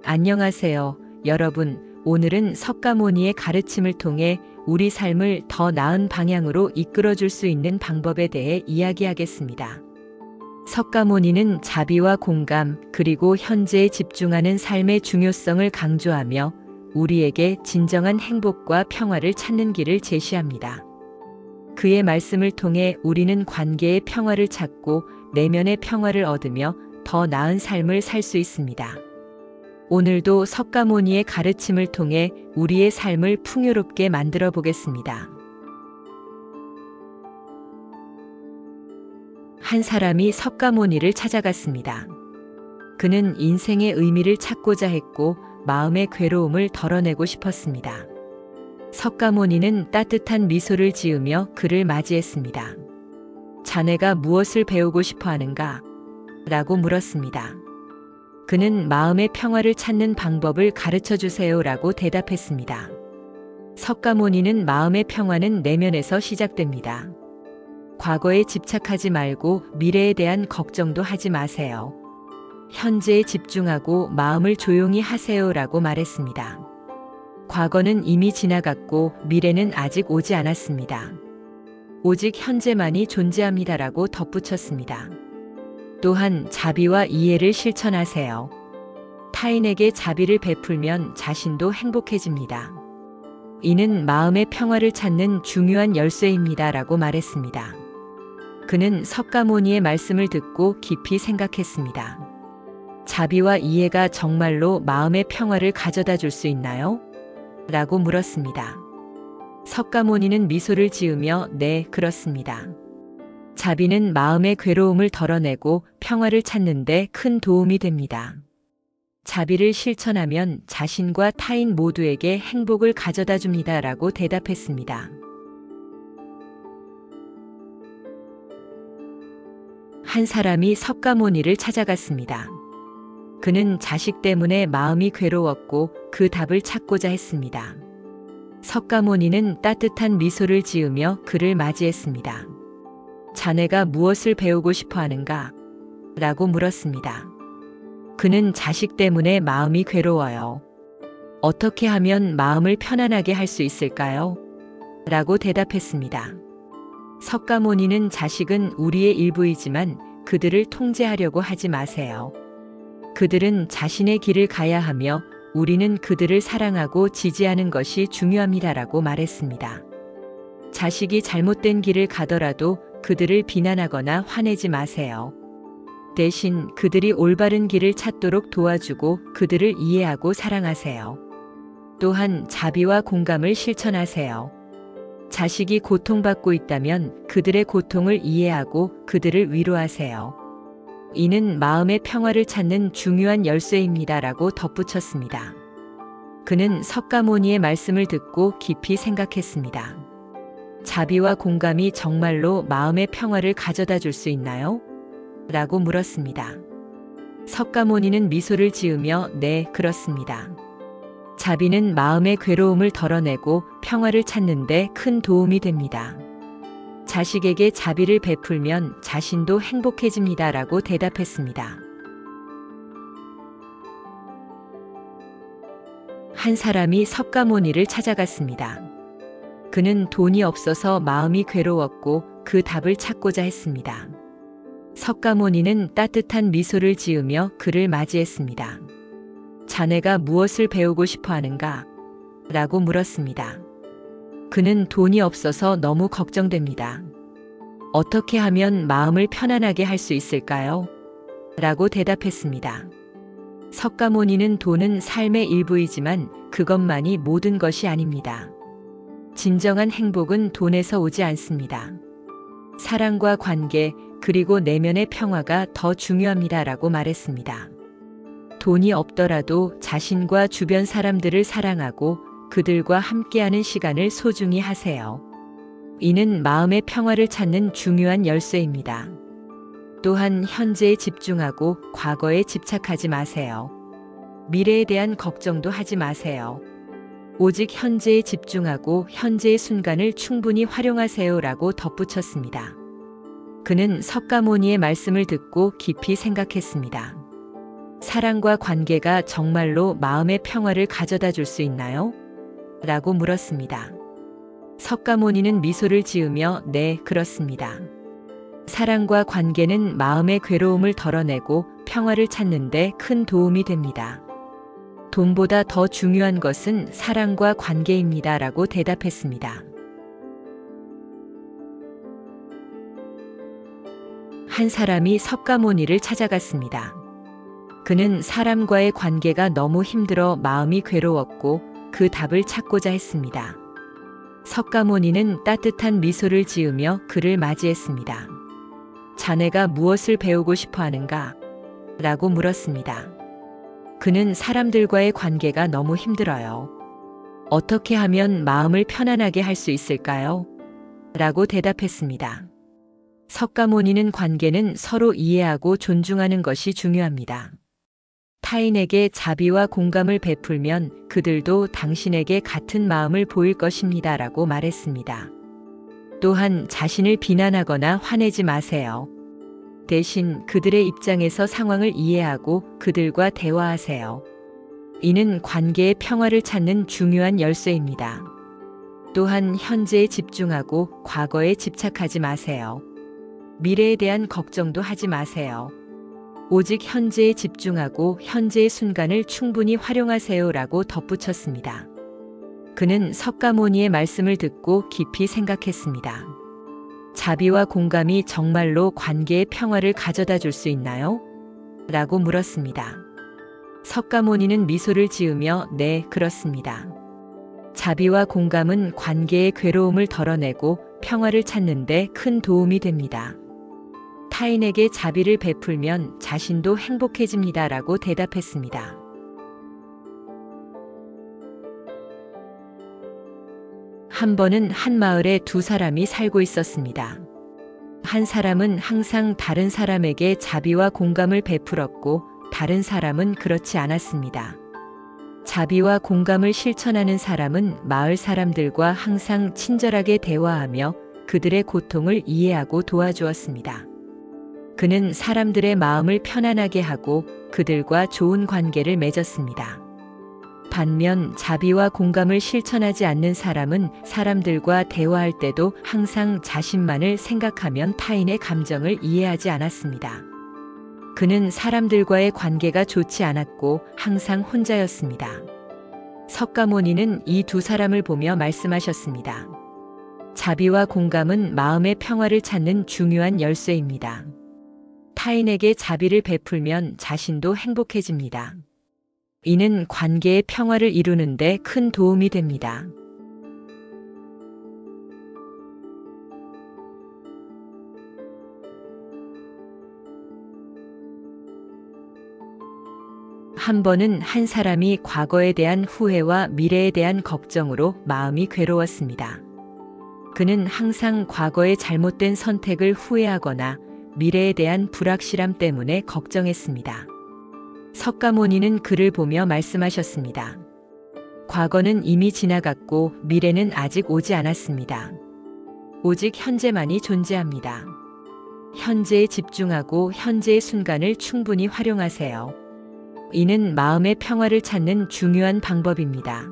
안녕하세요, 여러분. 오늘은 석가모니의 가르침을 통해 우리 삶을 더 나은 방향으로 이끌어줄 수 있는 방법에 대해 이야기하겠습니다. 석가모니는 자비와 공감, 그리고 현재에 집중하는 삶의 중요성을 강조하며 우리에게 진정한 행복과 평화를 찾는 길을 제시합니다. 그의 말씀을 통해 우리는 관계의 평화를 찾고 내면의 평화를 얻으며 더 나은 삶을 살 수 있습니다. 오늘도 석가모니의 가르침을 통해 우리의 삶을 풍요롭게 만들어 보겠습니다. 한 사람이 석가모니를 찾아갔습니다. 그는 인생의 의미를 찾고자 했고 마음의 괴로움을 덜어내고 싶었습니다. 석가모니는 따뜻한 미소를 지으며 그를 맞이했습니다. 자네가 무엇을 배우고 싶어 하는가? 라고 물었습니다. 그는 마음의 평화를 찾는 방법을 가르쳐 주세요 라고 대답했습니다. 석가모니는 마음의 평화는 내면에서 시작됩니다. 과거에 집착하지 말고 미래에 대한 걱정도 하지 마세요. 현재에 집중하고 마음을 조용히 하세요 라고 말했습니다. 과거는 이미 지나갔고 미래는 아직 오지 않았습니다. 오직 현재만이 존재합니다 라고 덧붙였습니다. 또한 자비와 이해를 실천하세요. 타인에게 자비를 베풀면 자신도 행복해집니다. 이는 마음의 평화를 찾는 중요한 열쇠입니다 라고 말했습니다. 그는 석가모니의 말씀을 듣고 깊이 생각했습니다. 자비와 이해가 정말로 마음의 평화를 가져다 줄 수 있나요? 라고 물었습니다. 석가모니는 미소를 지으며 네, 그렇습니다. 자비는 마음의 괴로움을 덜어내고 평화를 찾는 데 큰 도움이 됩니다. 자비를 실천하면 자신과 타인 모두에게 행복을 가져다 줍니다 라고 대답했습니다. 한 사람이 석가모니를 찾아갔습니다. 그는 자식 때문에 마음이 괴로웠고 그 답을 찾고자 했습니다. 석가모니는 따뜻한 미소를 지으며 그를 맞이했습니다. 자네가 무엇을 배우고 싶어 하는가? 라고 물었습니다. 그는 자식 때문에 마음이 괴로워요. 어떻게 하면 마음을 편안하게 할 수 있을까요? 라고 대답했습니다. 석가모니는 자식은 우리의 일부이지만 그들을 통제하려고 하지 마세요. 그들은 자신의 길을 가야 하며 우리는 그들을 사랑하고 지지하는 것이 중요합니다라고 말했습니다. 자식이 잘못된 길을 가더라도 그들을 비난하거나 화내지 마세요. 대신 그들이 올바른 길을 찾도록 도와주고 그들을 이해하고 사랑하세요. 또한 자비와 공감을 실천하세요. 자식이 고통받고 있다면 그들의 고통을 이해하고 그들을 위로하세요. 이는 마음의 평화를 찾는 중요한 열쇠입니다라고 덧붙였습니다. 그는 석가모니의 말씀을 듣고 깊이 생각했습니다. 자비와 공감이 정말로 마음의 평화를 가져다 줄 수 있나요? 라고 물었습니다. 석가모니는 미소를 지으며 네, 그렇습니다. 자비는 마음의 괴로움을 덜어내고 평화를 찾는 데 큰 도움이 됩니다. 자식에게 자비를 베풀면 자신도 행복해집니다 라고 대답했습니다. 한 사람이 석가모니를 찾아갔습니다. 그는 돈이 없어서 마음이 괴로웠고 그 답을 찾고자 했습니다. 석가모니는 따뜻한 미소를 지으며 그를 맞이했습니다. 자네가 무엇을 배우고 싶어 하는가? 라고 물었습니다. 그는 돈이 없어서 너무 걱정됩니다. 어떻게 하면 마음을 편안하게 할 수 있을까요? 라고 대답했습니다. 석가모니는 돈은 삶의 일부이지만 그것만이 모든 것이 아닙니다. 진정한 행복은 돈에서 오지 않습니다. 사랑과 관계, 그리고 내면의 평화가 더 중요합니다라고 말했습니다. 돈이 없더라도 자신과 주변 사람들을 사랑하고 그들과 함께하는 시간을 소중히 하세요. 이는 마음의 평화를 찾는 중요한 열쇠입니다. 또한 현재에 집중하고 과거에 집착하지 마세요. 미래에 대한 걱정도 하지 마세요. 오직 현재에 집중하고 현재의 순간을 충분히 활용하세요 라고 덧붙였습니다. 그는 석가모니의 말씀을 듣고 깊이 생각했습니다. 사랑과 관계가 정말로 마음의 평화를 가져다 줄 수 있나요? 라고 물었습니다. 석가모니는 미소를 지으며 네, 그렇습니다. 사랑과 관계는 마음의 괴로움을 덜어내고 평화를 찾는 데 큰 도움이 됩니다. 돈보다 더 중요한 것은 사랑과 관계입니다. 라고 대답했습니다. 한 사람이 석가모니를 찾아갔습니다. 그는 사람과의 관계가 너무 힘들어 마음이 괴로웠고 그 답을 찾고자 했습니다. 석가모니는 따뜻한 미소를 지으며 그를 맞이했습니다. 자네가 무엇을 배우고 싶어 하는가? 라고 물었습니다. 그는 사람들과의 관계가 너무 힘들어요. 어떻게 하면 마음을 편안하게 할 수 있을까요? 라고 대답했습니다. 석가모니는 관계는 서로 이해하고 존중하는 것이 중요합니다. 타인에게 자비와 공감을 베풀면 그들도 당신에게 같은 마음을 보일 것입니다. 라고 말했습니다. 또한 자신을 비난하거나 화내지 마세요. 대신 그들의 입장에서 상황을 이해하고 그들과 대화하세요. 이는 관계의 평화를 찾는 중요한 열쇠입니다. 또한 현재에 집중하고 과거에 집착하지 마세요. 미래에 대한 걱정도 하지 마세요. 오직 현재에 집중하고 현재의 순간을 충분히 활용하세요. 라고 덧붙였습니다. 그는 석가모니의 말씀을 듣고 깊이 생각했습니다. 자비와 공감이 정말로 관계의 평화를 가져다 줄 수 있나요? 라고 물었습니다. 석가모니는 미소를 지으며 네, 그렇습니다. 자비와 공감은 관계의 괴로움을 덜어내고 평화를 찾는 데 큰 도움이 됩니다. 타인에게 자비를 베풀면 자신도 행복해집니다. 라고 대답했습니다. 한 번은 한 마을에 두 사람이 살고 있었습니다. 한 사람은 항상 다른 사람에게 자비와 공감을 베풀었고 다른 사람은 그렇지 않았습니다. 자비와 공감을 실천하는 사람은 마을 사람들과 항상 친절하게 대화하며 그들의 고통을 이해하고 도와주었습니다. 그는 사람들의 마음을 편안하게 하고 그들과 좋은 관계를 맺었습니다. 반면 자비와 공감을 실천하지 않는 사람은 사람들과 대화할 때도 항상 자신만을 생각하면 타인의 감정을 이해하지 않았습니다. 그는 사람들과의 관계가 좋지 않았고 항상 혼자였습니다. 석가모니는 이 두 사람을 보며 말씀하셨습니다. 자비와 공감은 마음의 평화를 찾는 중요한 열쇠입니다. 타인에게 자비를 베풀면 자신도 행복해집니다. 이는 관계의 평화를 이루는 데 큰 도움이 됩니다. 한 번은 한 사람이 과거에 대한 후회와 미래에 대한 걱정으로 마음이 괴로웠습니다. 그는 항상 과거의 잘못된 선택을 후회하거나 미래에 대한 불확실함 때문에 걱정했습니다. 석가모니는 그를 보며 말씀하셨습니다. 과거는 이미 지나갔고 미래는 아직 오지 않았습니다. 오직 현재만이 존재합니다. 현재에 집중하고 현재의 순간을 충분히 활용하세요. 이는 마음의 평화를 찾는 중요한 방법입니다.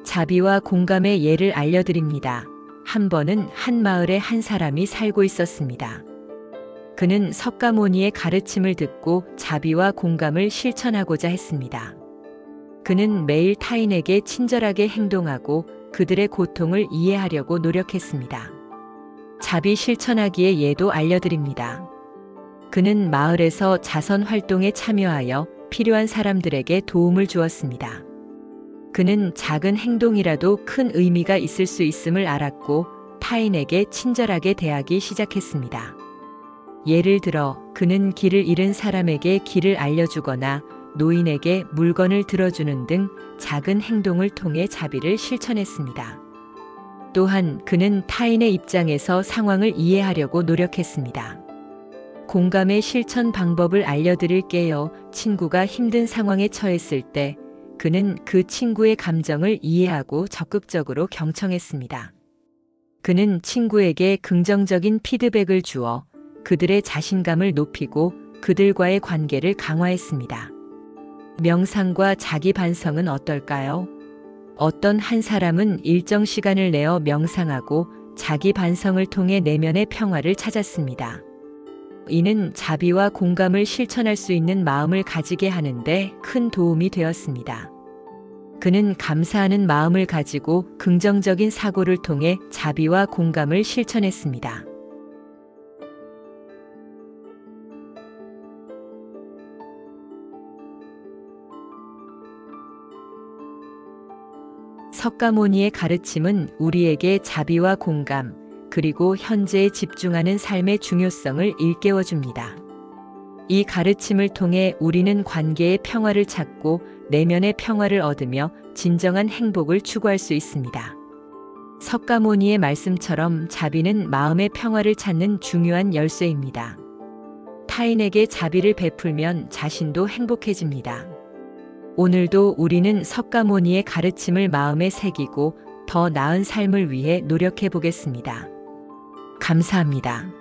자비와 공감의 예를 알려드립니다. 한 번은 한 마을에 한 사람이 살고 있었습니다. 그는 석가모니의 가르침을 듣고 자비와 공감을 실천하고자 했습니다. 그는 매일 타인에게 친절하게 행동하고 그들의 고통을 이해하려고 노력했습니다. 자비 실천하기의 예도 알려드립니다. 그는 마을에서 자선 활동에 참여하여 필요한 사람들에게 도움을 주었습니다. 그는 작은 행동이라도 큰 의미가 있을 수 있음을 알았고 타인에게 친절하게 대하기 시작했습니다. 예를 들어 그는 길을 잃은 사람에게 길을 알려주거나 노인에게 물건을 들어주는 등 작은 행동을 통해 자비를 실천했습니다. 또한 그는 타인의 입장에서 상황을 이해하려고 노력했습니다. 공감의 실천 방법을 알려드릴게요. 친구가 힘든 상황에 처했을 때 그는 그 친구의 감정을 이해하고 적극적으로 경청했습니다. 그는 친구에게 긍정적인 피드백을 주어 그들의 자신감을 높이고 그들과의 관계를 강화했습니다. 명상과 자기 반성은 어떨까요? 어떤 한 사람은 일정 시간을 내어 명상하고 자기 반성을 통해 내면의 평화를 찾았습니다. 이는 자비와 공감을 실천할 수 있는 마음을 가지게 하는데 큰 도움이 되었습니다. 그는 감사하는 마음을 가지고 긍정적인 사고를 통해 자비와 공감을 실천했습니다. 석가모니의 가르침은 우리에게 자비와 공감, 그리고 현재에 집중하는 삶의 중요성을 일깨워 줍니다. 이 가르침을 통해 우리는 관계의 평화를 찾고 내면의 평화를 얻으며 진정한 행복을 추구할 수 있습니다. 석가모니의 말씀처럼 자비는 마음의 평화를 찾는 중요한 열쇠입니다. 타인에게 자비를 베풀면 자신도 행복해집니다. 오늘도 우리는 석가모니의 가르침을 마음에 새기고 더 나은 삶을 위해 노력해 보겠습니다. 감사합니다.